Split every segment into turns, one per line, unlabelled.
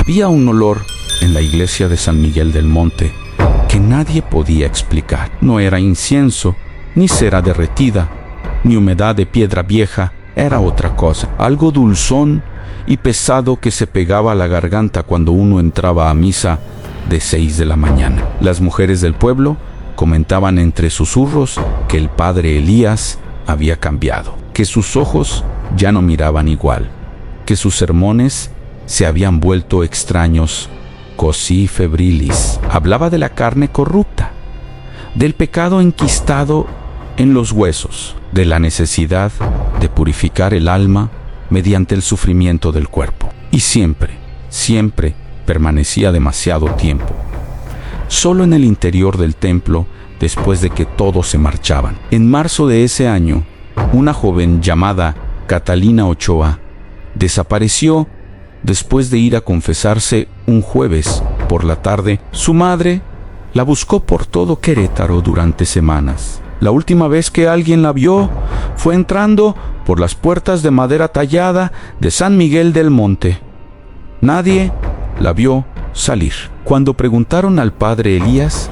Había un olor en la iglesia de San Miguel del Monte que nadie podía explicar. No era incienso, ni cera derretida, ni humedad de piedra vieja. Era otra cosa, algo dulzón y pesado que se pegaba a la garganta cuando uno entraba a misa de 6 de la mañana. Las mujeres del pueblo comentaban entre susurros que el padre Elías había cambiado, que sus ojos ya no miraban igual, que sus sermones se habían vuelto extraños, così febrilis. Hablaba de la carne corrupta, del pecado enquistado en los huesos, de la necesidad de purificar el alma mediante el sufrimiento del cuerpo. Y siempre permanecía demasiado tiempo, solo en el interior del templo después de que todos se marchaban. En marzo de ese año, una joven llamada Catalina Ochoa desapareció después de ir a confesarse un jueves por la tarde. Su madre la buscó por todo Querétaro durante semanas. La última vez que alguien la vio fue entrando por las puertas de madera tallada de San Miguel del Monte. Nadie la vio salir. Cuando preguntaron al padre Elías,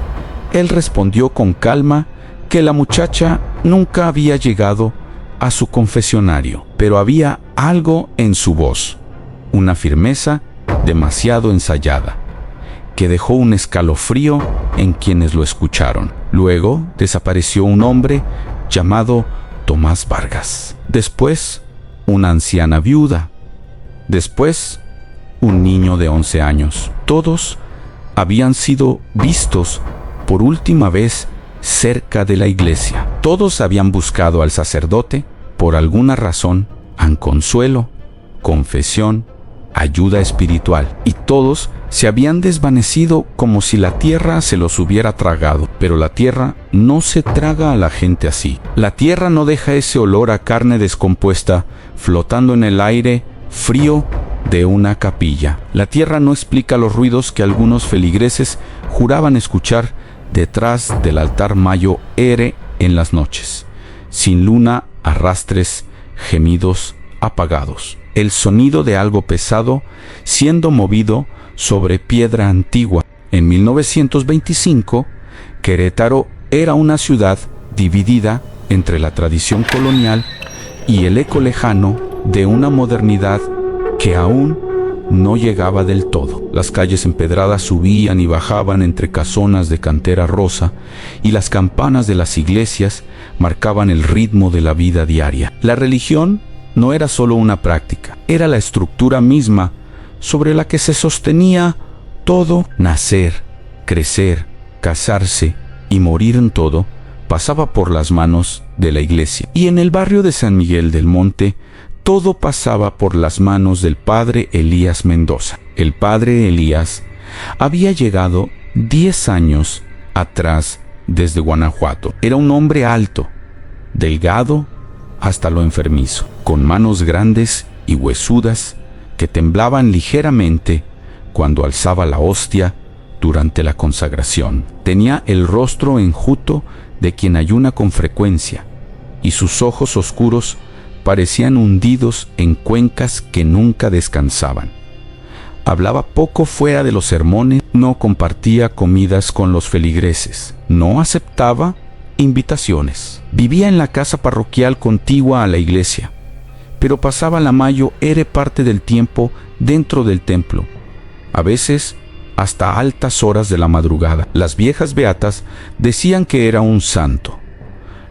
él respondió con calma que la muchacha nunca había llegado a su confesionario, pero había algo en su voz, una firmeza demasiado ensayada, que dejó un escalofrío en quienes lo escucharon. Luego desapareció un hombre llamado Tomás Vargas. Después, una anciana viuda. Después, un niño de 11 años. Todos habían sido vistos por última vez cerca de la iglesia. Todos habían buscado al sacerdote por alguna razón, en consuelo, confesión, ayuda espiritual, y todos se habían desvanecido como si la tierra se los hubiera tragado. Pero la tierra no se traga a la gente así. La tierra no deja ese olor a carne descompuesta flotando en el aire frío de una capilla. La tierra no explica los ruidos que algunos feligreses juraban escuchar detrás del altar mayo ere en las noches, sin luna, arrastres, gemidos apagados. El sonido de algo pesado siendo movido sobre piedra antigua. En 1925, Querétaro era una ciudad dividida entre la tradición colonial y el eco lejano de una modernidad que aún no llegaba del todo. Las calles empedradas subían y bajaban entre casonas de cantera rosa, y las campanas de las iglesias marcaban el ritmo de la vida diaria. La religión no era solo una práctica, era la estructura misma sobre la que se sostenía todo. Nacer, crecer, casarse y morir en todo pasaba por las manos de la iglesia. Y en el barrio de San Miguel del Monte, todo pasaba por las manos del padre Elías Mendoza. El padre Elías había llegado 10 años atrás desde Guanajuato. Era un hombre alto, delgado hasta lo enfermizo, con manos grandes y huesudas que temblaban ligeramente cuando alzaba la hostia durante la consagración. Tenía el rostro enjuto de quien ayuna con frecuencia, y sus ojos oscuros parecían hundidos en cuencas que nunca descansaban. Hablaba poco fuera de los sermones, no compartía comidas con los feligreses, no aceptaba invitaciones. Vivía en la casa parroquial contigua a la iglesia, pero pasaba la mayo ere parte del tiempo dentro del templo, a veces hasta altas horas de la madrugada. Las viejas beatas decían que era un santo.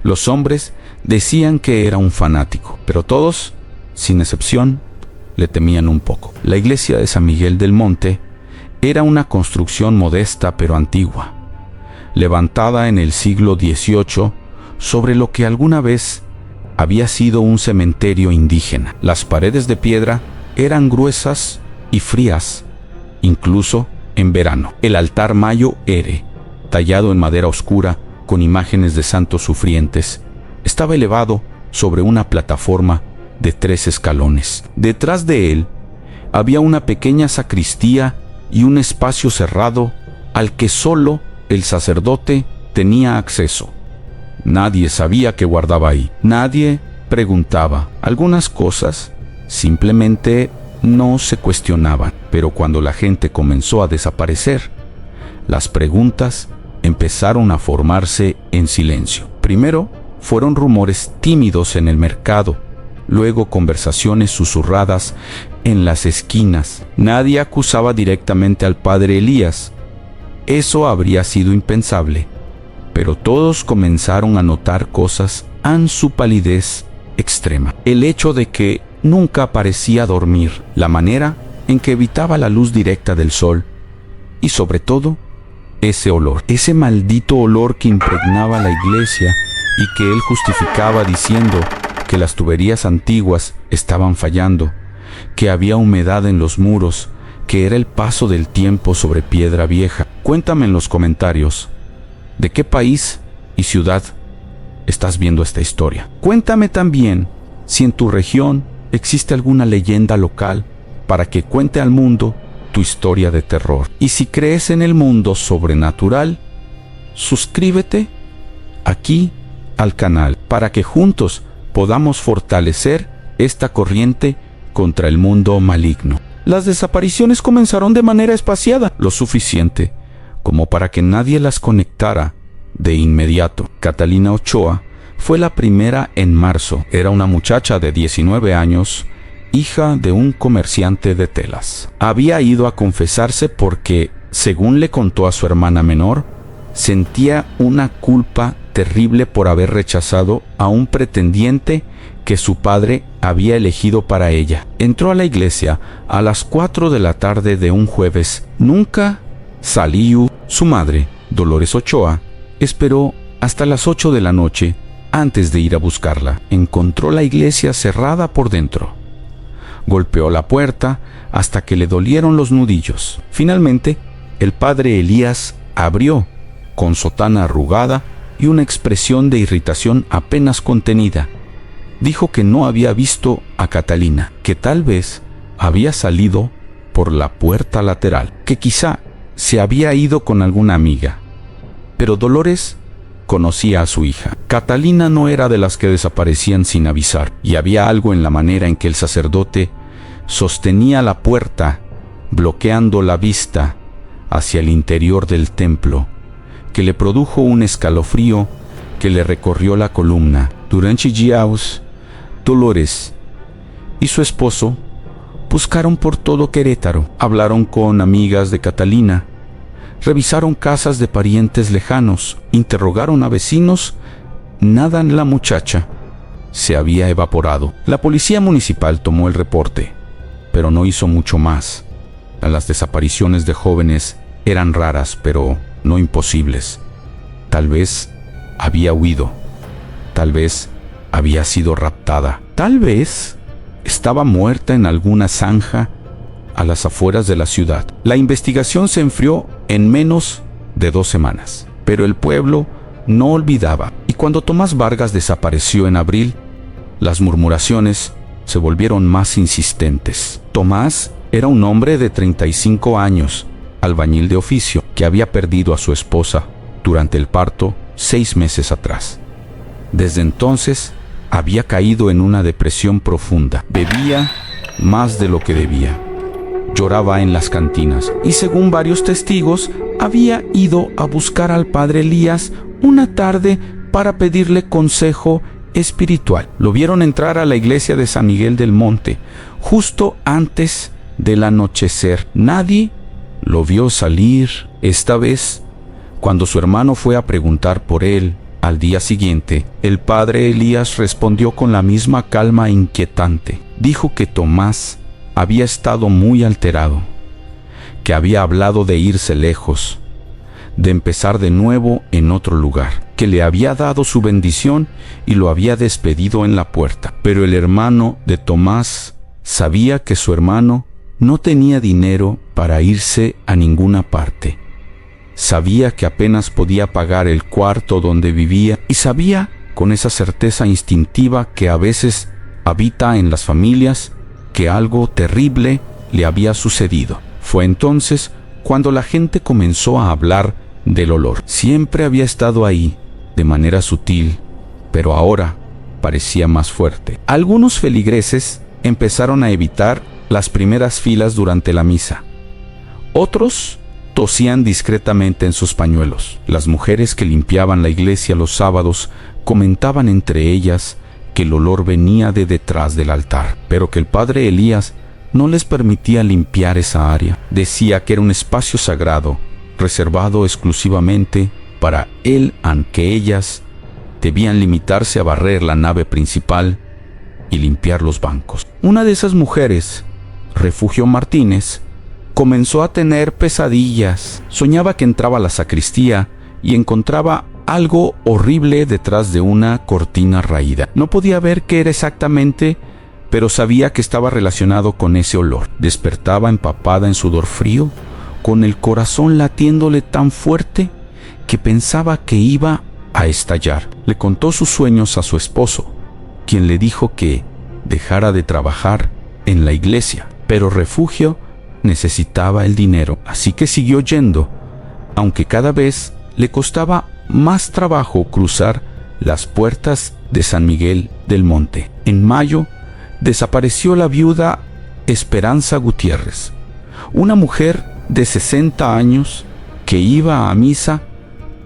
Los hombres decían que era un fanático, pero todos, sin excepción, le temían un poco. La iglesia de San Miguel del Monte era una construcción modesta pero antigua, levantada en el siglo XVIII sobre lo que alguna vez había sido un cementerio indígena. Las paredes de piedra eran gruesas y frías, incluso en verano. El altar mayo ere, tallado en madera oscura con imágenes de santos sufrientes, estaba elevado sobre una plataforma de 3 escalones. Detrás de él había una pequeña sacristía y un espacio cerrado al que solo el sacerdote tenía acceso. Nadie sabía qué guardaba ahí. Nadie preguntaba. Algunas cosas simplemente no se cuestionaban, pero cuando la gente comenzó a desaparecer, las preguntas empezaron a formarse en silencio. Primero fueron rumores tímidos en el mercado, luego conversaciones susurradas en las esquinas. Nadie acusaba directamente al padre Elías. Eso habría sido impensable, pero todos comenzaron a notar cosas en su palidez extrema. El hecho de que nunca parecía dormir, la manera en que evitaba la luz directa del sol y sobre todo ese olor, ese maldito olor que impregnaba la iglesia y que él justificaba diciendo que las tuberías antiguas estaban fallando, que había humedad en los muros, que era el paso del tiempo sobre piedra vieja. Cuéntame en los comentarios de qué país y ciudad estás viendo esta historia. Cuéntame también si en tu región existe alguna leyenda local para que cuente al mundo tu historia de terror. Y si crees en el mundo sobrenatural, suscríbete aquí al canal para que juntos podamos fortalecer esta corriente contra el mundo maligno. Las desapariciones comenzaron de manera espaciada, lo suficiente como para que nadie las conectara de inmediato. Catalina Ochoa fue la primera en marzo. Era una muchacha de 19 años, hija de un comerciante de telas. Había ido a confesarse porque, según le contó a su hermana menor, sentía una culpa terrible por haber rechazado a un pretendiente que su padre había elegido para ella. Entró a la iglesia a las 4 de la tarde de un jueves. Nunca salió. Su madre, Dolores Ochoa, esperó hasta las 8 de la noche antes de ir a buscarla. Encontró la iglesia cerrada por dentro. Golpeó la puerta hasta que le dolieron los nudillos. Finalmente, el padre Elías abrió con sotana arrugada y una expresión de irritación apenas contenida. Dijo que no había visto a Catalina, que tal vez había salido por la puerta lateral, que quizá se había ido con alguna amiga. Pero Dolores conocía a su hija. Catalina no era de las que desaparecían sin avisar, y había algo en la manera en que el sacerdote sostenía la puerta, bloqueando la vista hacia el interior del templo, que le produjo un escalofrío que le recorrió la columna. Durante días, Dolores y su esposo buscaron por todo Querétaro, hablaron con amigas de Catalina, revisaron casas de parientes lejanos, interrogaron a vecinos. Nada en la muchacha se había evaporado. La policía municipal tomó el reporte, pero no hizo mucho más. Las desapariciones de jóvenes eran raras, pero no imposibles. Tal vez había huido, tal vez había sido raptada, tal vez estaba muerta en alguna zanja a las afueras de la ciudad. La investigación se enfrió en menos de 2 semanas, pero el pueblo no olvidaba, y cuando Tomás Vargas desapareció en abril, las murmuraciones se volvieron más insistentes. Tomás era un hombre de 35 años, albañil de oficio, que había perdido a su esposa durante el parto 6 meses atrás. Desde entonces había caído en una depresión profunda. Bebía más de lo que debía. Lloraba en las cantinas y, según varios testigos, había ido a buscar al padre Elías una tarde para pedirle consejo espiritual. Lo vieron entrar a la iglesia de San Miguel del Monte justo antes del anochecer. Nadie lo vio salir. Esta vez, cuando su hermano fue a preguntar por él al día siguiente, el padre Elías respondió con la misma calma inquietante. Dijo que Tomás había estado muy alterado, que había hablado de irse lejos, de empezar de nuevo en otro lugar, que le había dado su bendición y lo había despedido en la puerta. Pero el hermano de Tomás sabía que su hermano no tenía dinero para irse a ninguna parte. Sabía que apenas podía pagar el cuarto donde vivía y sabía, con esa certeza instintiva que a veces habita en las familias, que algo terrible le había sucedido. Fue entonces cuando la gente comenzó a hablar del olor. Siempre había estado ahí, de manera sutil, pero ahora parecía más fuerte. Algunos feligreses empezaron a evitar las primeras filas durante la misa. Otros tosían discretamente en sus pañuelos. Las mujeres que limpiaban la iglesia los sábados comentaban entre ellas que el olor venía de detrás del altar, pero que el padre Elías no les permitía limpiar esa área. Decía que era un espacio sagrado, reservado exclusivamente para él, aunque ellas debían limitarse a barrer la nave principal y limpiar los bancos. Una de esas mujeres, Refugio Martínez, comenzó a tener pesadillas. Soñaba que entraba a la sacristía y encontraba algo horrible detrás de una cortina raída. No podía ver qué era exactamente, pero sabía que estaba relacionado con ese olor. Despertaba empapada en sudor frío, con el corazón latiéndole tan fuerte que pensaba que iba a estallar. Le contó sus sueños a su esposo, quien le dijo que dejara de trabajar en la iglesia, pero Refugio necesitaba el dinero, así que siguió yendo, aunque cada vez le costaba más trabajo cruzar las puertas de San Miguel del Monte. En mayo desapareció la viuda Esperanza Gutiérrez, una mujer de 60 años que iba a misa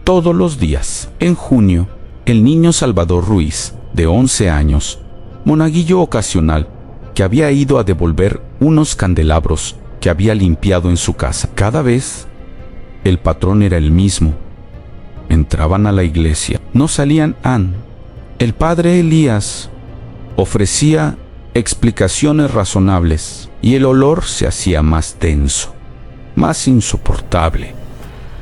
todos los días. En junio, el niño Salvador Ruiz, de 11 años, monaguillo ocasional, que había ido a devolver unos candelabros que había limpiado en su casa. Cada vez el patrón era el mismo. Entraban a la iglesia, no salían. El padre Elías ofrecía explicaciones razonables y el olor se hacía más denso, más insoportable,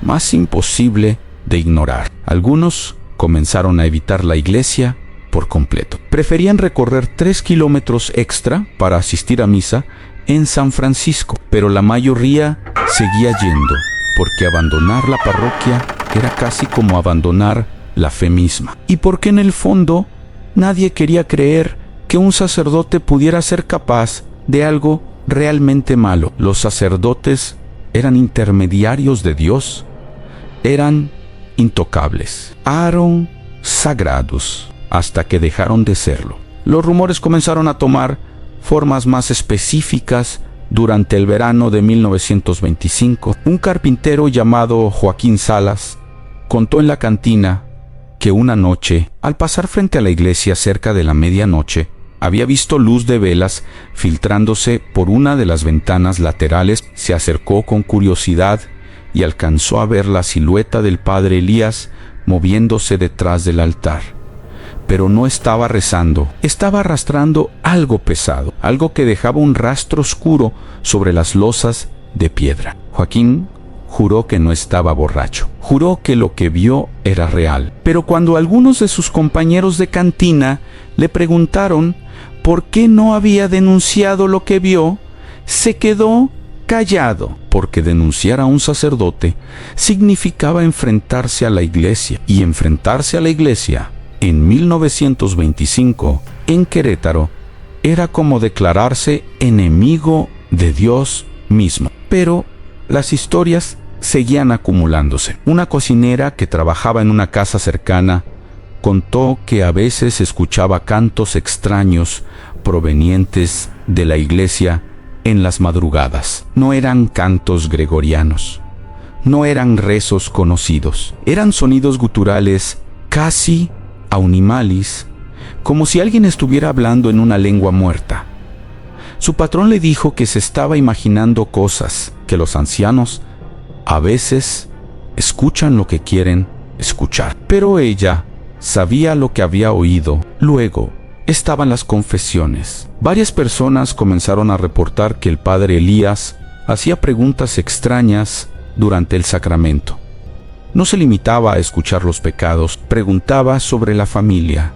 más imposible de ignorar. Algunos comenzaron a evitar la iglesia por completo. Preferían recorrer 3 kilómetros extra para asistir a misa en San Francisco, pero la mayoría seguía yendo, porque abandonar la parroquia era casi como abandonar la fe misma. Y porque en el fondo nadie quería creer que un sacerdote pudiera ser capaz de algo realmente malo. Los sacerdotes eran intermediarios de Dios, eran intocables, eran sagrados, hasta que dejaron de serlo. Los rumores comenzaron a tomar formas más específicas durante el verano de 1925. Un carpintero llamado Joaquín Salas contó en la cantina que una noche, al pasar frente a la iglesia cerca de la medianoche, había visto luz de velas filtrándose por una de las ventanas laterales. Se acercó con curiosidad y alcanzó a ver la silueta del padre Elías moviéndose detrás del altar. Pero no estaba rezando, estaba arrastrando algo pesado, algo que dejaba un rastro oscuro sobre las losas de piedra. Joaquín juró que no estaba borracho, juró que lo que vio era real. Pero cuando algunos de sus compañeros de cantina le preguntaron por qué no había denunciado lo que vio, se quedó callado, porque denunciar a un sacerdote significaba enfrentarse a la iglesia, y enfrentarse a la iglesia en 1925, en Querétaro, era como declararse enemigo de Dios mismo. Pero las historias seguían acumulándose. Una cocinera que trabajaba en una casa cercana contó que a veces escuchaba cantos extraños provenientes de la iglesia en las madrugadas. No eran cantos gregorianos, no eran rezos conocidos, eran sonidos guturales casi aunimalis, como si alguien estuviera hablando en una lengua muerta. Su patrón le dijo que se estaba imaginando cosas, que los ancianos a veces escuchan lo que quieren escuchar. Pero ella sabía lo que había oído. Luego estaban las confesiones. Varias personas comenzaron a reportar que el padre Elías hacía preguntas extrañas durante el sacramento. No se limitaba a escuchar los pecados, preguntaba sobre la familia,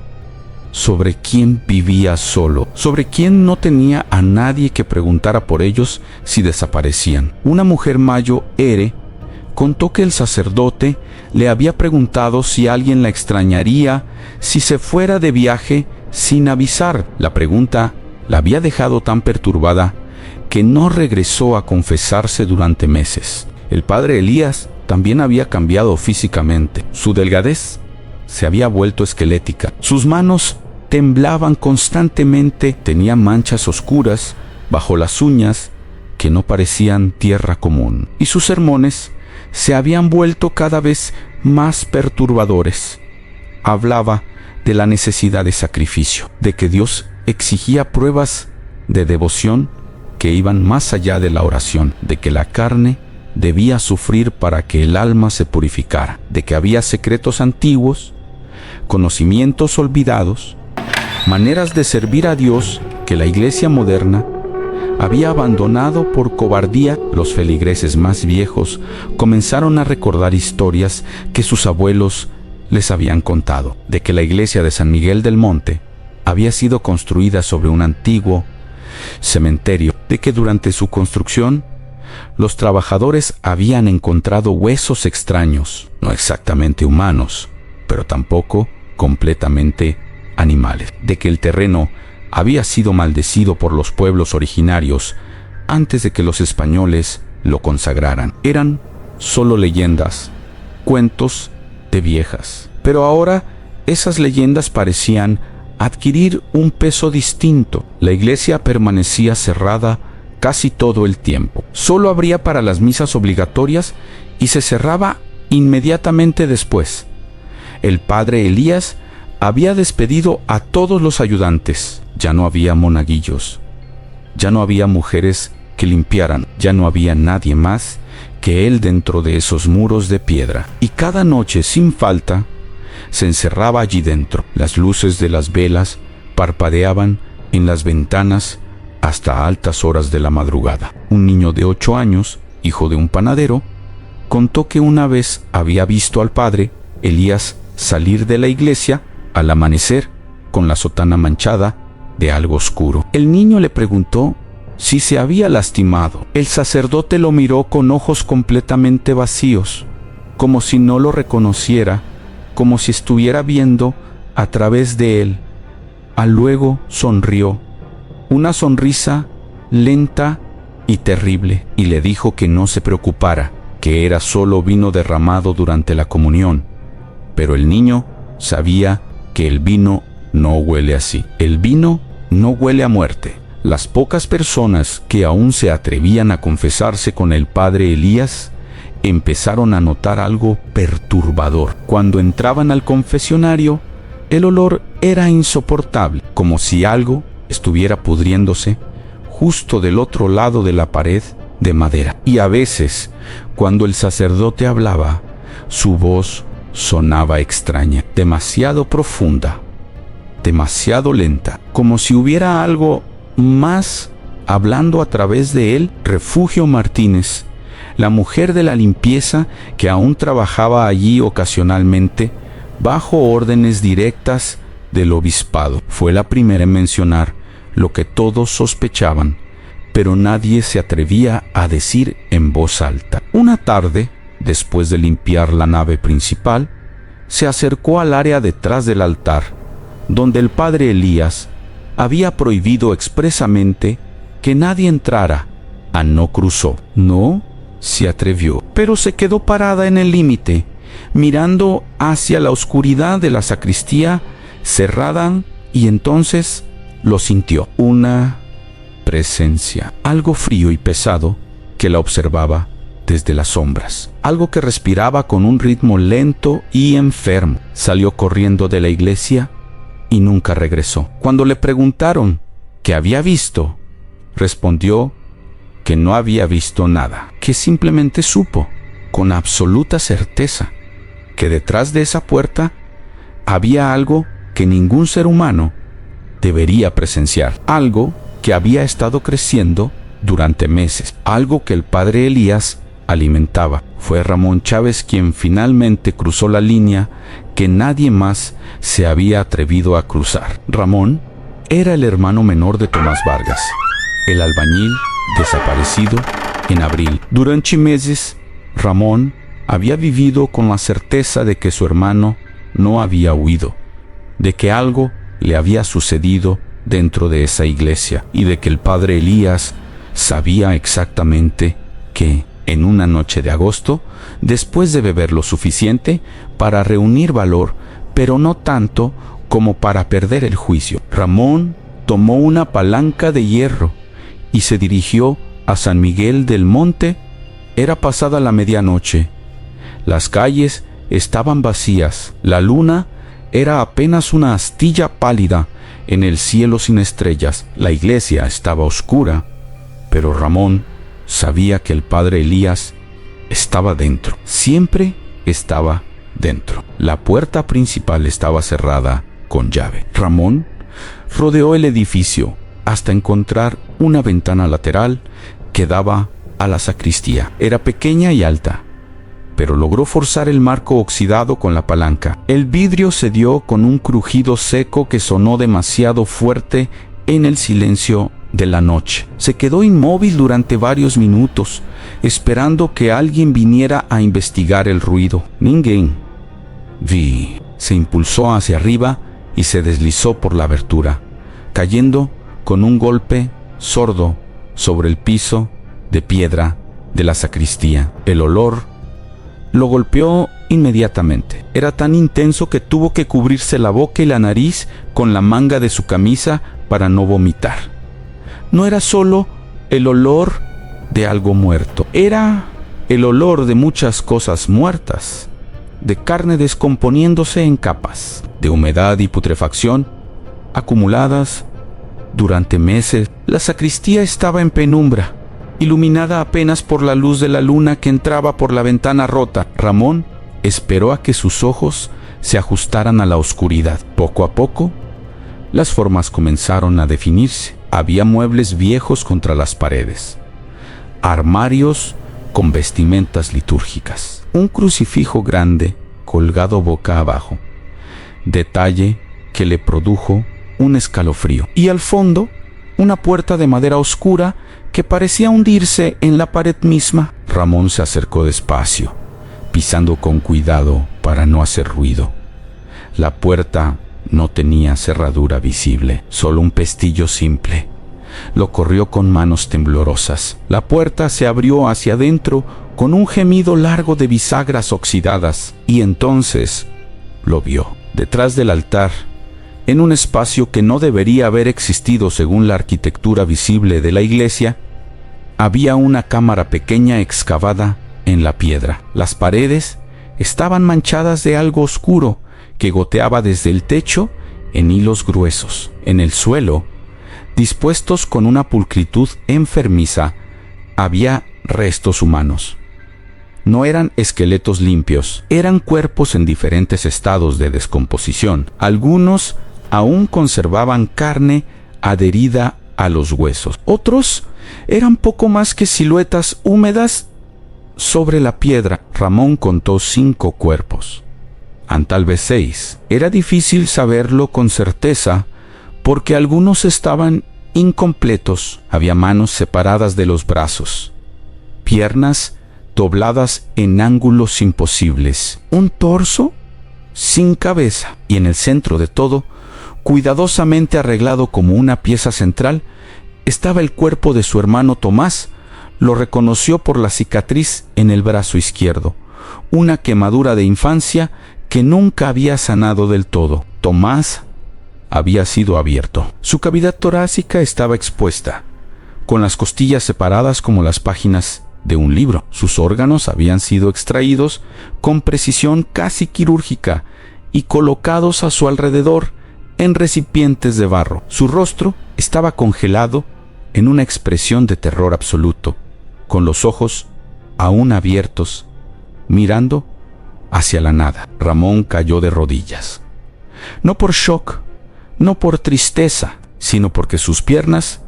sobre quién vivía solo, sobre quién no tenía a nadie que preguntara por ellos si desaparecían. Una mujer mayo, Ere, contó que el sacerdote le había preguntado si alguien la extrañaría si se fuera de viaje sin avisar. La pregunta la había dejado tan perturbada que no regresó a confesarse durante meses. El padre Elías también había cambiado físicamente. Su delgadez se había vuelto esquelética. Sus manos temblaban constantemente, tenía manchas oscuras bajo las uñas que no parecían tierra común, y sus sermones se habían vuelto cada vez más perturbadores. Hablaba de la necesidad de sacrificio, de que Dios exigía pruebas de devoción que iban más allá de la oración, de que la carne debía sufrir para que el alma se purificara, de que había secretos antiguos, conocimientos olvidados, maneras de servir a Dios que la iglesia moderna había abandonado por cobardía. Los feligreses más viejos comenzaron a recordar historias que sus abuelos les habían contado, de que la iglesia de San Miguel del Monte había sido construida sobre un antiguo cementerio, de que durante su construcción los trabajadores habían encontrado huesos extraños, no exactamente humanos, pero tampoco completamente animales, de que el terreno había sido maldecido por los pueblos originarios antes de que los españoles lo consagraran. Eran solo leyendas, cuentos de viejas, pero ahora esas leyendas parecían adquirir un peso distinto. La iglesia permanecía cerrada casi todo el tiempo. Solo abría para las misas obligatorias y se cerraba inmediatamente después. El padre Elías había despedido a todos los ayudantes. Ya no había monaguillos, ya no había mujeres que limpiaran, ya no había nadie más que él dentro de esos muros de piedra. Y cada noche, sin falta, se encerraba allí dentro. Las luces de las velas parpadeaban en las ventanas hasta altas horas de la madrugada. Un niño de 8 años, hijo de un panadero, contó que una vez había visto al padre Elías salir de la iglesia al amanecer con la sotana manchada de algo oscuro. El niño le preguntó si se había lastimado. El sacerdote lo miró con ojos completamente vacíos, como si no lo reconociera, como si estuviera viendo a través de él. Luego sonrió, una sonrisa lenta y terrible, y le dijo que no se preocupara, que era solo vino derramado durante la comunión. Pero el niño sabía que el vino no huele así. El vino no huele a muerte. Las pocas personas que aún se atrevían a confesarse con el padre Elías empezaron a notar algo perturbador. Cuando entraban al confesionario, el olor era insoportable, como si algo estuviera pudriéndose justo del otro lado de la pared de madera. Y a veces, cuando el sacerdote hablaba, su voz sonaba extraña, demasiado profunda, demasiado lenta, como si hubiera algo más hablando a través de él. Refugio Martínez, la mujer de la limpieza que aún trabajaba allí ocasionalmente bajo órdenes directas del obispado, fue la primera en mencionar lo que todos sospechaban, pero nadie se atrevía a decir en voz alta. Una tarde, después de limpiar la nave principal, se acercó al área detrás del altar, donde el padre Elías había prohibido expresamente que nadie entrara. No cruzó, no se atrevió, pero se quedó parada en el límite, mirando hacia la oscuridad de la sacristía cerrada, y entonces lo sintió, una presencia, algo frío y pesado que la observaba desde las sombras, algo que respiraba con un ritmo lento y enfermo. Salió corriendo de la iglesia y nunca regresó. Cuando le preguntaron qué había visto, respondió que no había visto nada, que simplemente supo con absoluta certeza que detrás de esa puerta había algo que ningún ser humano debería presenciar, algo que había estado creciendo durante meses, algo que el padre Elías alimentaba. Fue Ramón Chávez quien finalmente cruzó la línea que nadie más se había atrevido a cruzar. Ramón era el hermano menor de Tomás Vargas, el albañil desaparecido en abril. Durante meses, Ramón había vivido con la certeza de que su hermano no había huido, de que algo le había sucedido dentro de esa iglesia y de que el padre Elías sabía exactamente que en una noche de agosto, después de beber lo suficiente para reunir valor, pero no tanto como para perder el juicio, Ramón tomó una palanca de hierro y se dirigió a San Miguel del Monte. Era pasada la medianoche. Las calles estaban vacías. La luna era apenas una astilla pálida en el cielo sin estrellas. La iglesia estaba oscura, pero Ramón sabía que el padre Elías estaba dentro. Siempre estaba dentro. La puerta principal estaba cerrada con llave. Ramón rodeó el edificio hasta encontrar una ventana lateral que daba a la sacristía. Era pequeña y alta, pero logró forzar el marco oxidado con la palanca. El vidrio cedió con un crujido seco que sonó demasiado fuerte en el silencio de la noche. Se quedó inmóvil durante varios minutos, esperando que alguien viniera a investigar el ruido. Ninguém. Se impulsó hacia arriba y se deslizó por la abertura, cayendo con un golpe sordo sobre el piso de piedra de la sacristía. El olor lo golpeó inmediatamente. Era tan intenso que tuvo que cubrirse la boca y la nariz con la manga de su camisa para no vomitar. No era solo el olor de algo muerto, era el olor de muchas cosas muertas, de carne descomponiéndose en capas, de humedad y putrefacción acumuladas durante meses. La sacristía estaba en penumbra, iluminada apenas por la luz de la luna que entraba por la ventana rota. Ramón esperó a que sus ojos se ajustaran a la oscuridad. Poco a poco, las formas comenzaron a definirse. Había muebles viejos contra las paredes, armarios con vestimentas litúrgicas, un crucifijo grande colgado boca abajo, detalle que le produjo un escalofrío. Y al fondo, una puerta de madera oscura que parecía hundirse en la pared misma. Ramón se acercó despacio, pisando con cuidado para no hacer ruido. La puerta no tenía cerradura visible, solo un pestillo simple. Lo corrió con manos temblorosas. La puerta se abrió hacia adentro con un gemido largo de bisagras oxidadas, y entonces lo vio. Detrás del altar, en un espacio que no debería haber existido según la arquitectura visible de la iglesia, había una cámara pequeña excavada en la piedra. Las paredes estaban manchadas de algo oscuro que goteaba desde el techo en hilos gruesos. En el suelo, dispuestos con una pulcritud enfermiza, había restos humanos. No eran esqueletos limpios, eran cuerpos en diferentes estados de descomposición. Algunos aún conservaban carne adherida a los huesos. Otros eran poco más que siluetas húmedas sobre la piedra. Ramón contó 5 cuerpos. Tal vez 6. Era difícil saberlo con certeza porque algunos estaban incompletos. Había manos separadas de los brazos, piernas dobladas en ángulos imposibles, un torso sin cabeza, y en el centro de todo, cuidadosamente arreglado como una pieza central, estaba el cuerpo de su hermano Tomás. Lo reconoció por la cicatriz en el brazo izquierdo, una quemadura de infancia que nunca había sanado del todo. Tomás había sido abierto. Su cavidad torácica estaba expuesta, con las costillas separadas como las páginas de un libro. Sus órganos habían sido extraídos con precisión casi quirúrgica y colocados a su alrededor en recipientes de barro. Su rostro estaba congelado en una expresión de terror absoluto, con los ojos aún abiertos, mirando hacia la nada. Ramón cayó de rodillas, no por shock, no por tristeza, sino porque sus piernas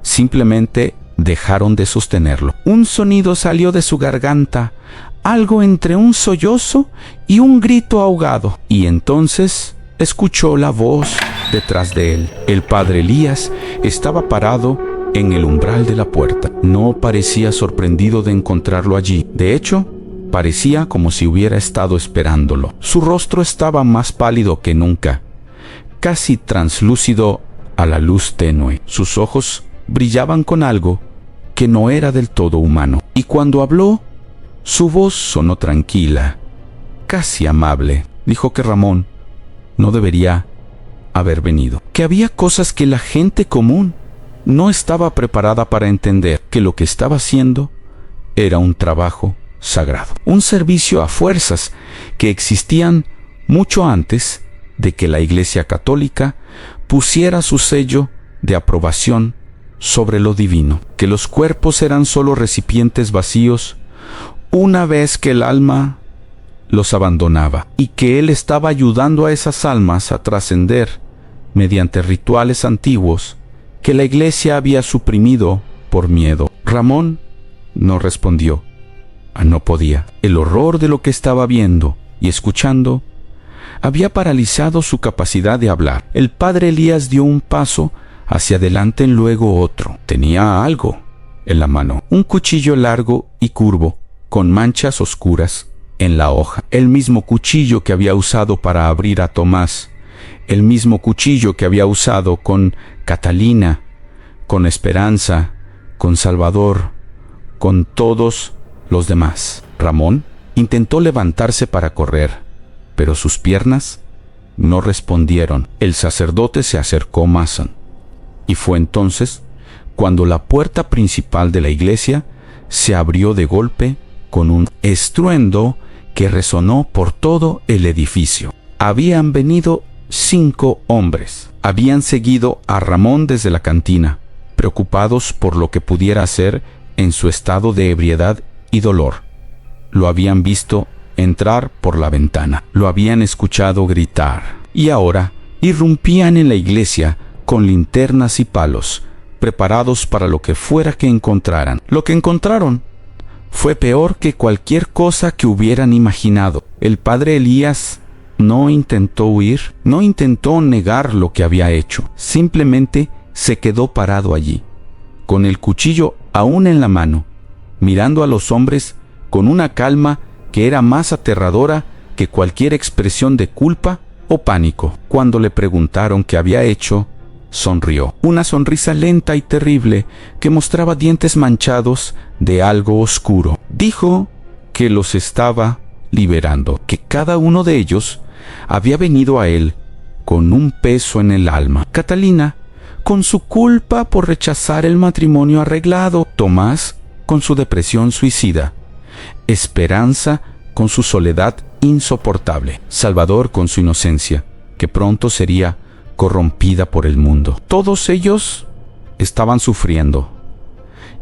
simplemente dejaron de sostenerlo. Un sonido salió de su garganta, algo entre un sollozo y un grito ahogado, y entonces escuchó la voz detrás de él. El padre Elías estaba parado en el umbral de la puerta. No parecía sorprendido de encontrarlo allí. De hecho, parecía como si hubiera estado esperándolo. Su rostro estaba más pálido que nunca, casi translúcido a la luz tenue. Sus ojos brillaban con algo que no era del todo humano. Y cuando habló, su voz sonó tranquila, casi amable. Dijo que Ramón no debería haber venido, que había cosas que la gente común no estaba preparada para entender que lo que estaba haciendo era un trabajo sagrado, un servicio a fuerzas que existían mucho antes de que la Iglesia Católica pusiera su sello de aprobación sobre lo divino, que los cuerpos eran solo recipientes vacíos una vez que el alma los abandonaba, y que Él estaba ayudando a esas almas a trascender mediante rituales antiguos que la Iglesia había suprimido por miedo. Ramón no respondió. No podía. El horror de lo que estaba viendo y escuchando había paralizado su capacidad de hablar. El padre Elías dio un paso hacia adelante, luego otro. Tenía algo en la mano, un cuchillo largo y curvo, con manchas oscuras en la hoja. El mismo cuchillo que había usado para abrir a Tomás, el mismo cuchillo que había usado con Catalina, con Esperanza, con Salvador, con todos los demás. Ramón intentó levantarse para correr, pero sus piernas no respondieron. El sacerdote se acercó más, y fue entonces cuando la puerta principal de la iglesia se abrió de golpe con un estruendo que resonó por todo el edificio. Habían venido 5 hombres. Habían seguido a Ramón desde la cantina, preocupados por lo que pudiera hacer en su estado de ebriedad y dolor. Lo habían visto entrar por la ventana, lo habían escuchado gritar, y ahora irrumpían en la iglesia con linternas y palos, preparados para lo que fuera que encontraran. Lo que encontraron fue peor que cualquier cosa que hubieran imaginado. El padre Elías no intentó huir, no intentó negar lo que había hecho. Simplemente se quedó parado allí, con el cuchillo aún en la mano, mirando a los hombres con una calma que era más aterradora que cualquier expresión de culpa o pánico. Cuando le preguntaron qué había hecho, sonrió. Una sonrisa lenta y terrible que mostraba dientes manchados de algo oscuro. Dijo que los estaba liberando, que cada uno de ellos había venido a él con un peso en el alma. Catalina, con su culpa por rechazar el matrimonio arreglado. Tomás, con su depresión suicida. Esperanza, con su soledad insoportable. Salvador, con su inocencia, que pronto sería corrompida por el mundo. Todos ellos estaban sufriendo,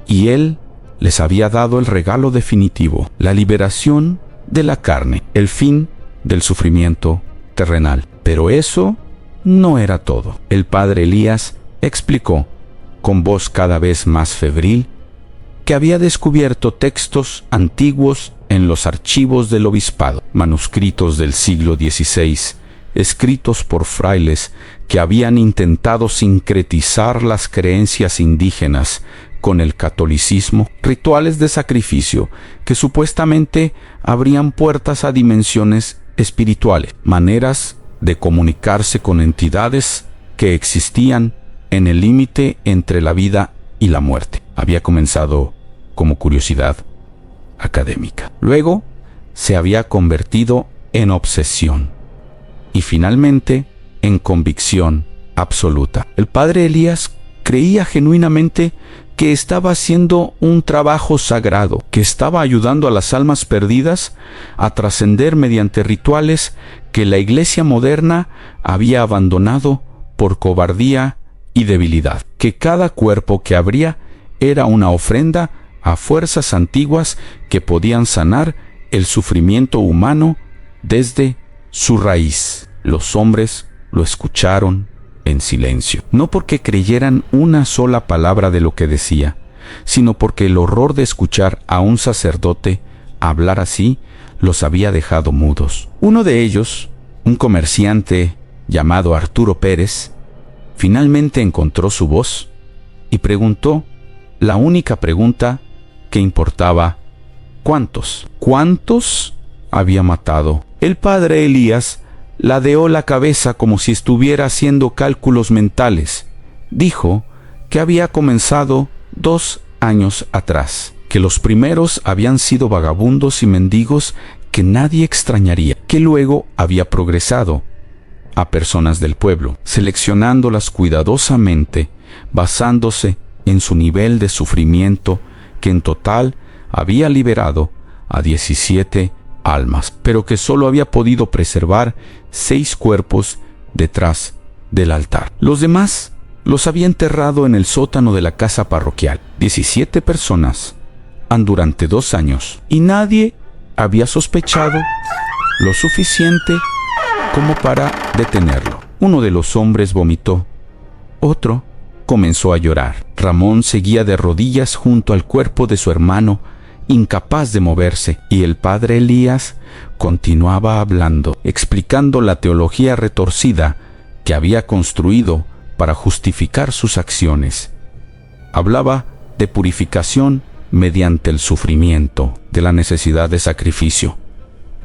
y él les había dado el regalo definitivo, la liberación de la carne, el fin del sufrimiento terrenal. Pero eso no era todo. El padre Elías explicó, con voz cada vez más febril, que había descubierto textos antiguos en los archivos del obispado, manuscritos del siglo XVI, escritos por frailes que habían intentado sincretizar las creencias indígenas con el catolicismo, rituales de sacrificio que supuestamente abrían puertas a dimensiones espirituales, maneras de comunicarse con entidades que existían en el límite entre la vida y la muerte. Había comenzado como curiosidad académica. Luego se había convertido en obsesión y finalmente en convicción absoluta. El padre Elías creía genuinamente que estaba haciendo un trabajo sagrado, que estaba ayudando a las almas perdidas a trascender mediante rituales que la iglesia moderna había abandonado por cobardía y debilidad, que cada cuerpo que abría era una ofrenda a fuerzas antiguas que podían sanar el sufrimiento humano desde su raíz. Los hombres lo escucharon en silencio, no porque creyeran una sola palabra de lo que decía, sino porque el horror de escuchar a un sacerdote hablar así los había dejado mudos. Uno de ellos, un comerciante llamado Arturo Pérez, finalmente encontró su voz y preguntó la única pregunta que importaba: ¿cuántos? ¿Cuántos había matado? El padre Elías ladeó la cabeza como si estuviera haciendo cálculos mentales. Dijo que había comenzado 2 años atrás, que los primeros habían sido vagabundos y mendigos que nadie extrañaría, que luego había progresado a personas del pueblo, seleccionándolas cuidadosamente basándose en su nivel de sufrimiento, que en total había liberado a 17 almas, pero que solo había podido preservar 6 cuerpos detrás del altar. Los demás los había enterrado en el sótano de la casa parroquial. 17 personas han durante 2 años, y nadie había sospechado lo suficiente como para detenerlo. Uno de los hombres vomitó, otro comenzó a llorar. Ramón seguía de rodillas junto al cuerpo de su hermano, incapaz de moverse, y el padre Elías continuaba hablando, explicando la teología retorcida que había construido para justificar sus acciones. Hablaba de purificación mediante el sufrimiento, de la necesidad de sacrificio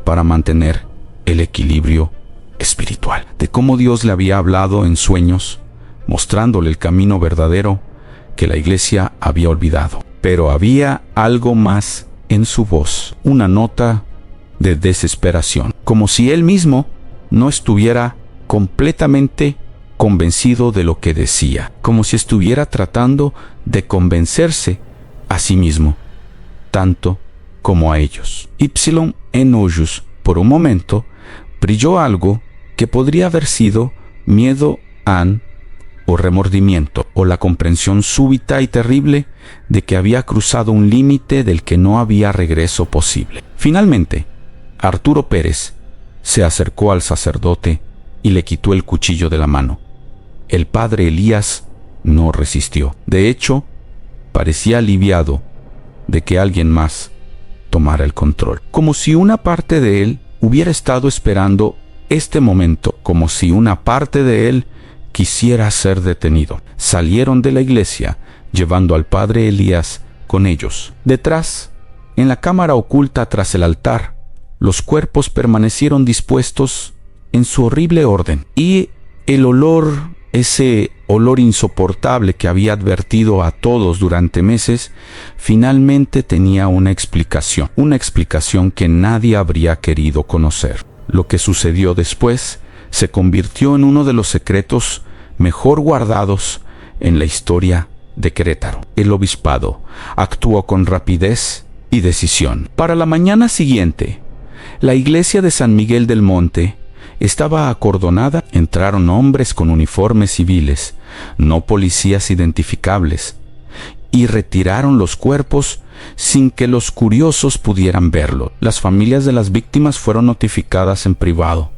para mantener el equilibrio espiritual, de cómo Dios le había hablado en sueños, mostrándole el camino verdadero que la iglesia había olvidado. Pero había algo más en su voz, una nota de desesperación, como si él mismo no estuviera completamente convencido de lo que decía, como si estuviera tratando de convencerse a sí mismo, tanto como a ellos. Ipsilon en Hoyos, por un momento, brilló algo que podría haber sido miedo, o remordimiento, o la comprensión súbita y terrible de que había cruzado un límite del que no había regreso posible. Finalmente, Arturo Pérez se acercó al sacerdote y le quitó el cuchillo de la mano. El padre Elías no resistió. De hecho, parecía aliviado de que alguien más tomara el control, como si una parte de él hubiera estado esperando este momento, como si una parte de él quisiera ser detenido. Salieron de la iglesia llevando al padre Elías con ellos. Detrás, en la cámara oculta tras el altar, los cuerpos permanecieron dispuestos en su horrible orden, y el olor, ese olor insoportable que había advertido a todos durante meses, finalmente tenía una explicación que nadie habría querido conocer. Lo que sucedió después se convirtió en uno de los secretos mejor guardados en la historia de Querétaro. El obispado actuó con rapidez y decisión. Para la mañana siguiente, la iglesia de San Miguel del Monte estaba acordonada. Entraron hombres con uniformes civiles, no policías identificables, y retiraron los cuerpos sin que los curiosos pudieran verlo. Las familias de las víctimas fueron notificadas en privado.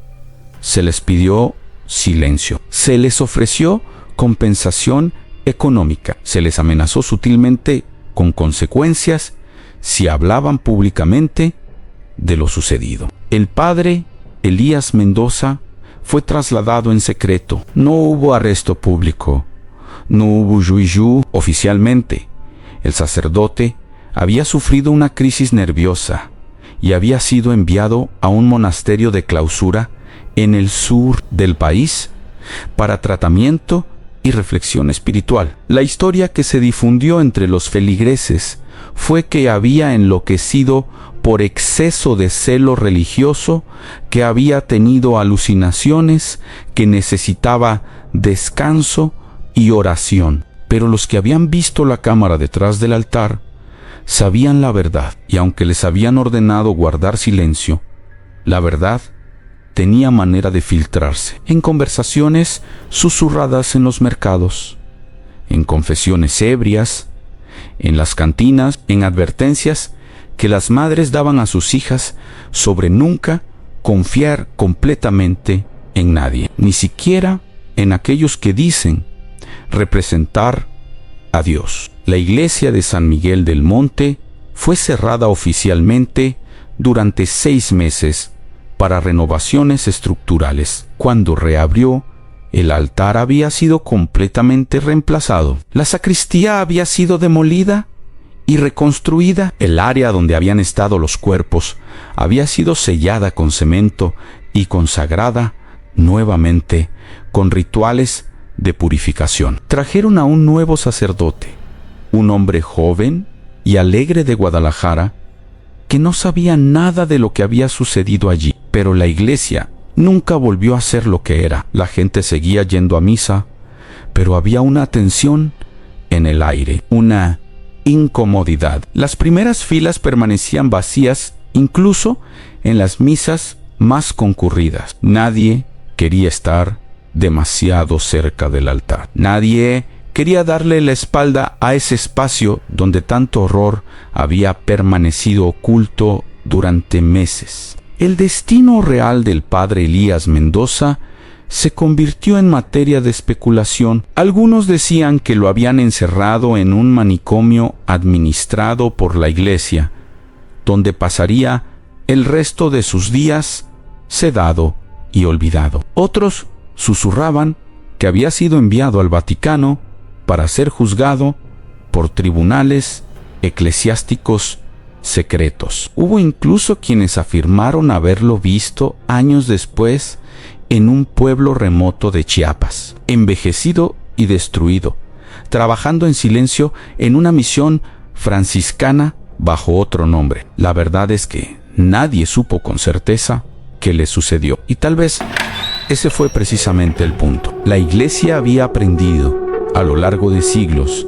Se les pidió silencio. Se les ofreció compensación económica. Se les amenazó sutilmente con consecuencias si hablaban públicamente de lo sucedido. El padre Elías Mendoza fue trasladado en secreto. No hubo arresto público. No hubo juicio oficialmente. El sacerdote había sufrido una crisis nerviosa y había sido enviado a un monasterio de clausura en el sur del país para tratamiento y reflexión espiritual. La historia que se difundió entre los feligreses fue que había enloquecido por exceso de celo religioso, que había tenido alucinaciones, que necesitaba descanso y oración. Pero los que habían visto la cámara detrás del altar sabían la verdad, y aunque les habían ordenado guardar silencio, la verdad tenía manera de filtrarse en conversaciones susurradas en los mercados, en confesiones ebrias, en las cantinas, en advertencias que las madres daban a sus hijas sobre nunca confiar completamente en nadie, ni siquiera en aquellos que dicen representar a Dios. La iglesia de San Miguel del Monte fue cerrada oficialmente durante 6 meses para renovaciones estructurales. Cuando reabrió, el altar había sido completamente reemplazado. La sacristía había sido demolida y reconstruida. El área donde habían estado los cuerpos había sido sellada con cemento y consagrada nuevamente con rituales de purificación. Trajeron a un nuevo sacerdote, un hombre joven y alegre de Guadalajara, que no sabía nada de lo que había sucedido allí. Pero la iglesia nunca volvió a ser lo que era. La gente seguía yendo a misa, pero había una tensión en el aire, una incomodidad. Las primeras filas permanecían vacías, incluso en las misas más concurridas. Nadie quería estar demasiado cerca del altar. Nadie quería darle la espalda a ese espacio donde tanto horror había permanecido oculto durante meses. El destino real del padre Elías Mendoza se convirtió en materia de especulación. Algunos decían que lo habían encerrado en un manicomio administrado por la iglesia, donde pasaría el resto de sus días sedado y olvidado. Otros susurraban que había sido enviado al Vaticano para ser juzgado por tribunales eclesiásticos secretos. Hubo incluso quienes afirmaron haberlo visto años después en un pueblo remoto de Chiapas, envejecido y destruido, trabajando en silencio en una misión franciscana bajo otro nombre. La verdad es que nadie supo con certeza qué le sucedió. Y tal vez ese fue precisamente el punto. La iglesia había aprendido a lo largo de siglos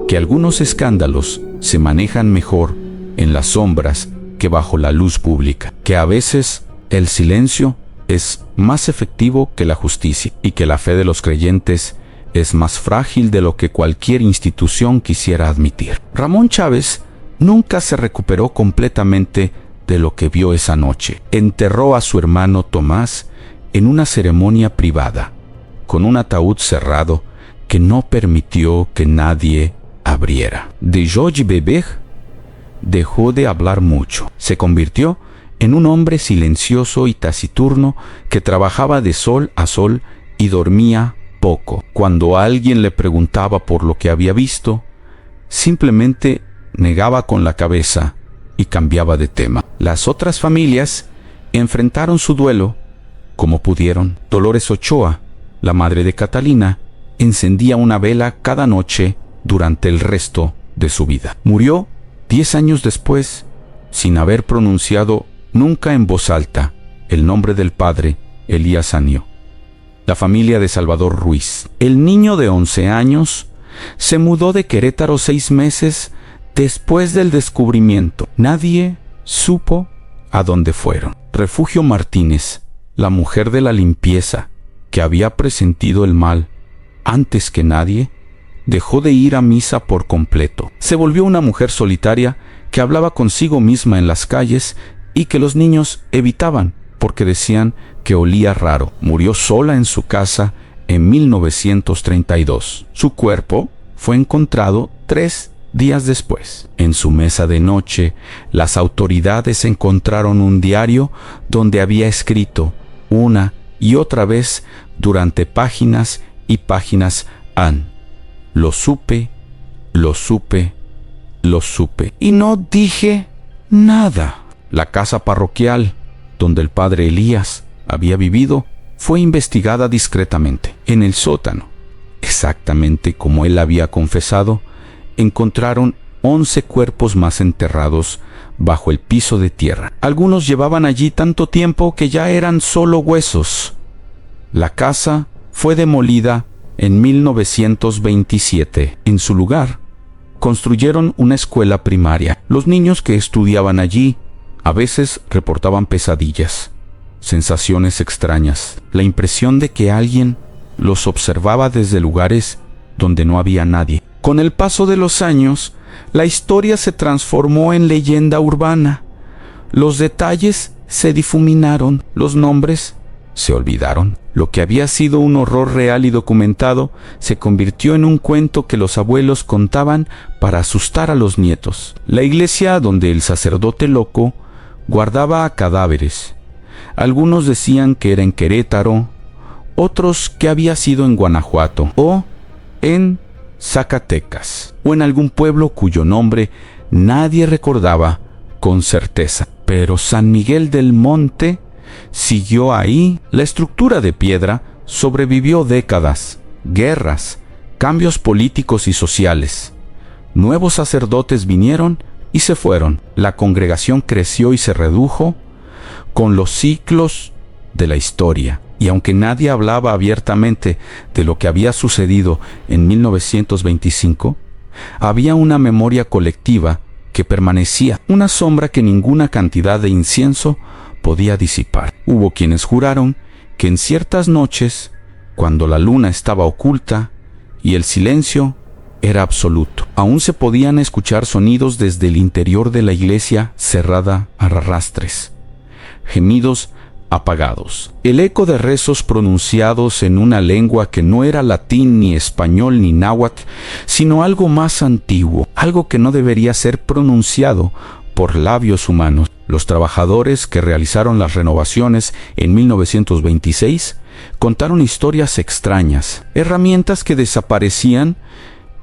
que algunos escándalos se manejan mejor en las sombras que bajo la luz pública, que a veces el silencio es más efectivo que la justicia y que la fe de los creyentes es más frágil de lo que cualquier institución quisiera admitir. Ramón Chávez nunca se recuperó completamente de lo que vio esa noche. Enterró a su hermano Tomás en una ceremonia privada, con un ataúd cerrado que no permitió que nadie abriera. De George Bebeg dejó de hablar mucho. Se convirtió en un hombre silencioso y taciturno que trabajaba de sol a sol y dormía poco. Cuando alguien le preguntaba por lo que había visto, simplemente negaba con la cabeza y cambiaba de tema. Las otras familias enfrentaron su duelo como pudieron. Dolores Ochoa, la madre de Catalina, encendía una vela cada noche durante el resto de su vida. Murió 10 años después, sin haber pronunciado nunca en voz alta el nombre del padre Elías Anió. La familia de Salvador Ruiz. El niño de 11 años se mudó de Querétaro 6 meses después del descubrimiento. Nadie supo a dónde fueron. Refugio Martínez, la mujer de la limpieza, que había presentido el mal antes que nadie, dejó de ir a misa por completo. Se volvió una mujer solitaria que hablaba consigo misma en las calles y que los niños evitaban porque decían que olía raro. Murió sola en su casa en 1932. Su cuerpo fue encontrado 3 días después. En su mesa de noche, las autoridades encontraron un diario donde había escrito una y otra vez durante páginas y páginas: lo supe, lo supe, lo supe. Y no dije nada. La casa parroquial donde el padre Elías había vivido fue investigada discretamente. En el sótano, exactamente como él había confesado, encontraron 11 cuerpos más enterrados bajo el piso de tierra. Algunos llevaban allí tanto tiempo que ya eran solo huesos. La casa fue demolida en 1927. En su lugar, construyeron una escuela primaria. Los niños que estudiaban allí a veces reportaban pesadillas, sensaciones extrañas, la impresión de que alguien los observaba desde lugares donde no había nadie. Con el paso de los años, la historia se transformó en leyenda urbana. Los detalles se difuminaron, los nombres se olvidaron. Lo que había sido un horror real y documentado se convirtió en un cuento que los abuelos contaban para asustar a los nietos. La iglesia donde el sacerdote loco guardaba cadáveres. Algunos decían que era en Querétaro, otros que había sido en Guanajuato o en Zacatecas o en algún pueblo cuyo nombre nadie recordaba con certeza. Pero San Miguel del Monte siguió ahí. La estructura de piedra sobrevivió décadas, guerras, cambios políticos y sociales. Nuevos sacerdotes vinieron y se fueron. La congregación creció y se redujo con los ciclos de la historia. Y aunque nadie hablaba abiertamente de lo que había sucedido en 1925, había una memoria colectiva que permanecía, una sombra que ninguna cantidad de incienso podía disipar. Hubo quienes juraron que en ciertas noches, cuando la luna estaba oculta y el silencio era absoluto, aún se podían escuchar sonidos desde el interior de la iglesia cerrada a arrastres, gemidos apagados, el eco de rezos pronunciados en una lengua que no era latín ni español ni náhuatl, sino algo más antiguo, algo que no debería ser pronunciado por labios humanos. Los trabajadores que realizaron las renovaciones en 1926 contaron historias extrañas, herramientas que desaparecían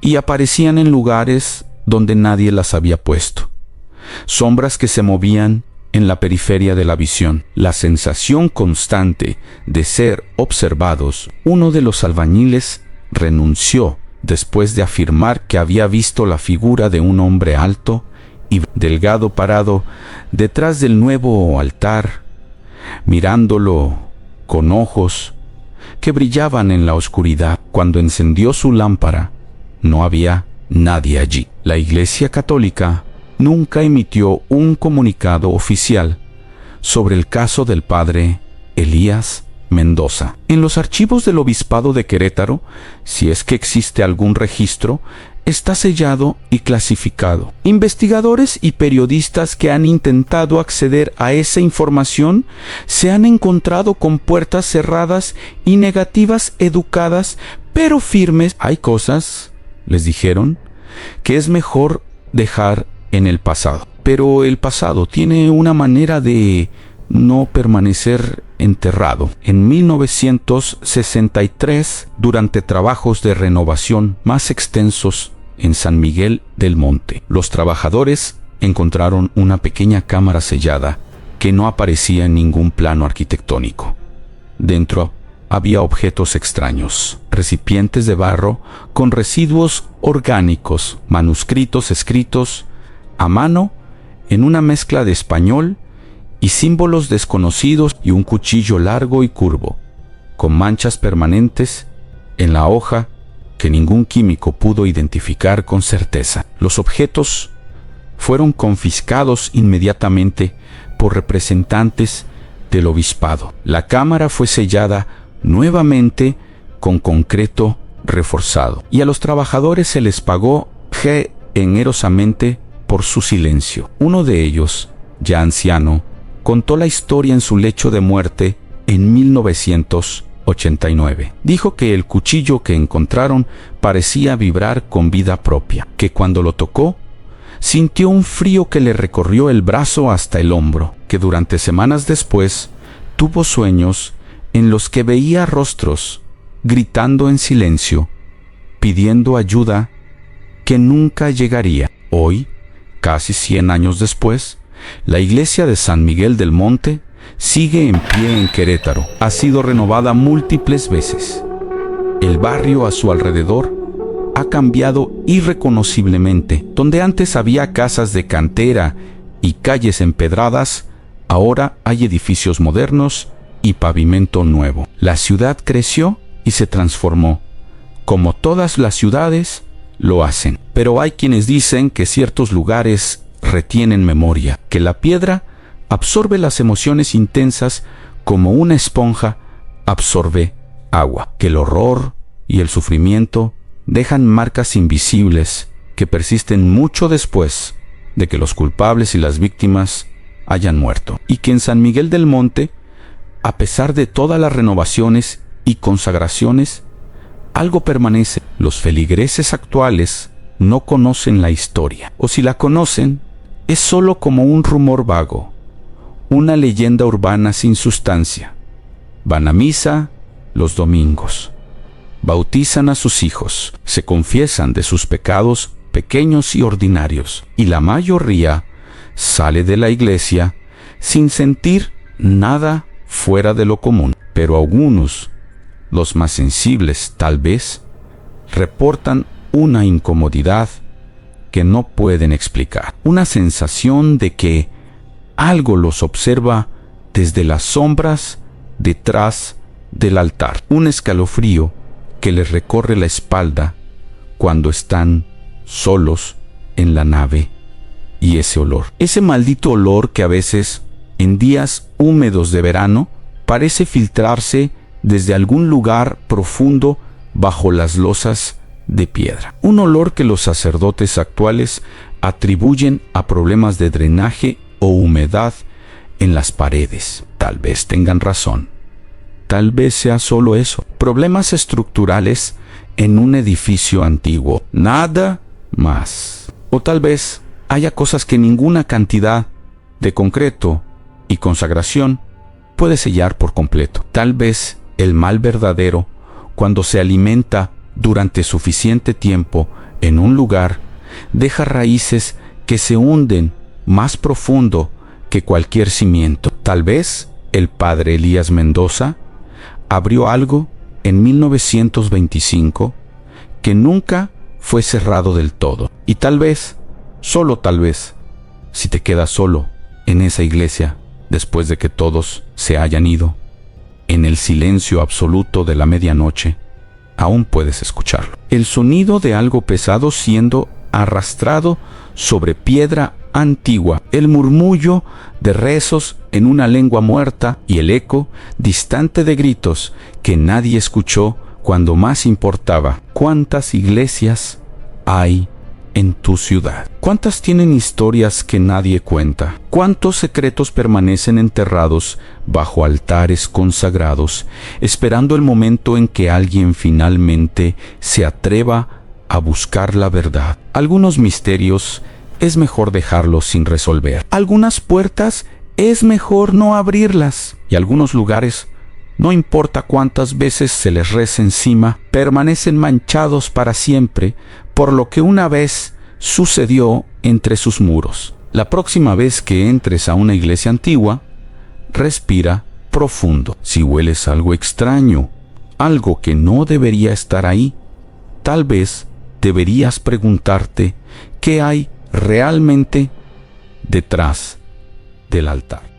y aparecían en lugares donde nadie las había puesto, sombras que se movían en la periferia de la visión, la sensación constante de ser observados. Uno de los albañiles renunció después de afirmar que había visto la figura de un hombre alto y delgado parado detrás del nuevo altar, mirándolo con ojos que brillaban en la oscuridad. Cuando encendió su lámpara, no había nadie allí. La Iglesia Católica nunca emitió un comunicado oficial sobre el caso del padre Elías Mendoza. En los archivos del Obispado de Querétaro, si es que existe algún registro, está sellado y clasificado. Investigadores y periodistas que han intentado acceder a esa información se han encontrado con puertas cerradas y negativas educadas, pero firmes. Hay cosas, les dijeron, que es mejor dejar en el pasado. Pero el pasado tiene una manera de no permanecer enterrado. En 1963, durante trabajos de renovación más extensos en San Miguel del Monte, los trabajadores encontraron una pequeña cámara sellada que no aparecía en ningún plano arquitectónico. Dentro había objetos extraños, recipientes de barro con residuos orgánicos, manuscritos escritos a mano en una mezcla de español y símbolos desconocidos, y un cuchillo largo y curvo, con manchas permanentes en la hoja que ningún químico pudo identificar con certeza. Los objetos fueron confiscados inmediatamente por representantes del obispado. La cámara fue sellada nuevamente con concreto reforzado, y a los trabajadores se les pagó generosamente por su silencio. Uno de ellos, ya anciano, contó la historia en su lecho de muerte en 1989. Dijo que el cuchillo que encontraron parecía vibrar con vida propia, que cuando lo tocó, sintió un frío que le recorrió el brazo hasta el hombro, que durante semanas después tuvo sueños en los que veía rostros gritando en silencio, pidiendo ayuda que nunca llegaría. Hoy, casi 100 años después, la iglesia de San Miguel del Monte sigue en pie en Querétaro. Ha sido renovada múltiples veces. El barrio a su alrededor ha cambiado irreconociblemente. Donde antes había casas de cantera y calles empedradas, ahora hay edificios modernos y pavimento nuevo. La ciudad creció y se transformó, como todas las ciudades lo hacen. Pero hay quienes dicen que ciertos lugares retienen memoria, que la piedra absorbe las emociones intensas como una esponja absorbe agua, que el horror y el sufrimiento dejan marcas invisibles que persisten mucho después de que los culpables y las víctimas hayan muerto, y que en San Miguel del Monte, a pesar de todas las renovaciones y consagraciones, algo permanece. Los feligreses actuales no conocen la historia, o si la conocen, es solo como un rumor vago, una leyenda urbana sin sustancia. Van a misa los domingos, bautizan a sus hijos, se confiesan de sus pecados pequeños y ordinarios, y la mayoría sale de la iglesia sin sentir nada fuera de lo común. Pero algunos, los más sensibles tal vez, reportan una incomodidad que no pueden explicar, una sensación de que algo los observa desde las sombras detrás del altar. Un escalofrío que les recorre la espalda cuando están solos en la nave. Y ese olor, ese maldito olor que a veces, en días húmedos de verano, parece filtrarse desde algún lugar profundo bajo las losas de piedra. Un olor que los sacerdotes actuales atribuyen a problemas de drenaje o humedad en las paredes. Tal vez tengan razón. Tal vez sea solo eso. Problemas estructurales en un edificio antiguo. Nada más. O tal vez haya cosas que ninguna cantidad de concreto y consagración puede sellar por completo. Tal vez el mal verdadero, cuando se alimenta durante suficiente tiempo en un lugar, deja raíces que se hunden más profundo que cualquier cimiento. Tal vez el padre Elías Mendoza abrió algo en 1925 que nunca fue cerrado del todo. Y tal vez, solo tal vez, si te quedas solo en esa iglesia después de que todos se hayan ido, en el silencio absoluto de la medianoche, aún puedes escucharlo. El sonido de algo pesado siendo arrastrado sobre piedra antigua, el murmullo de rezos en una lengua muerta y el eco distante de gritos que nadie escuchó cuando más importaba. ¿Cuántas iglesias hay en tu ciudad? ¿Cuántas tienen historias que nadie cuenta? ¿Cuántos secretos permanecen enterrados bajo altares consagrados, esperando el momento en que alguien finalmente se atreva a buscar la verdad? Algunos misterios es mejor dejarlos sin resolver. Algunas puertas es mejor no abrirlas. Y algunos lugares, no importa cuántas veces se les rece encima, permanecen manchados para siempre por lo que una vez sucedió entre sus muros. La próxima vez que entres a una iglesia antigua, respira profundo. Si hueles algo extraño, algo que no debería estar ahí, tal vez deberías preguntarte qué hay realmente detrás del altar.